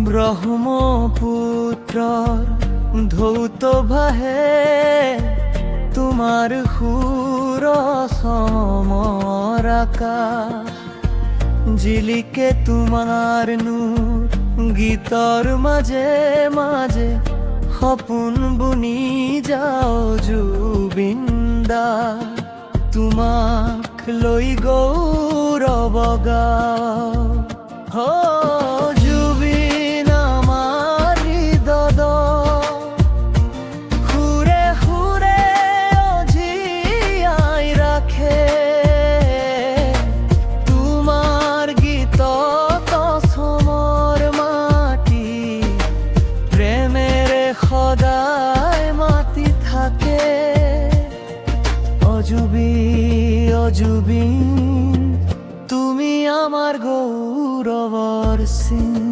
ব্রহ্মপুত্ৰৰ ধৌত ভাহে তোমাৰ সুৰ সমৰ আকাশ জিলিকে তোমাৰ নূৰ গীতৰ মাজে মাজে সপোন বুনি যাও জুবিন দা তোমাক লৈ গৌৰৱ গাও হো জুবিন আমাৰ হৃদয়ত সুৰে সুৰে জীয়াই ৰাখে তোমাৰ গীতত অসমৰ মাটি প্ৰেমেৰে সদায় মাতি থাকে অজুবিন তুমি আমার গৌরবর সিং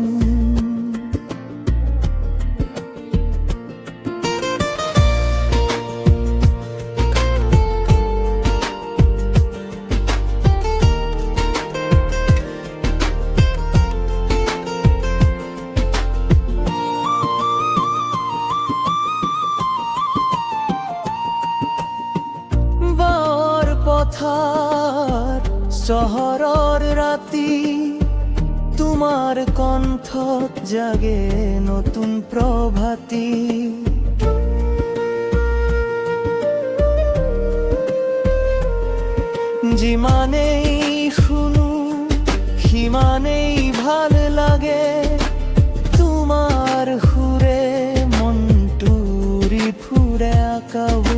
পথাৰ চহৰৰ ৰাতি তোমাৰ কণ্ঠত জাগে নতুন প্ৰভাতি যিমানেই শুনো সিমানেই ভাল লাগে তোমাৰ সুৰে মনটো ফুৰে আকাশ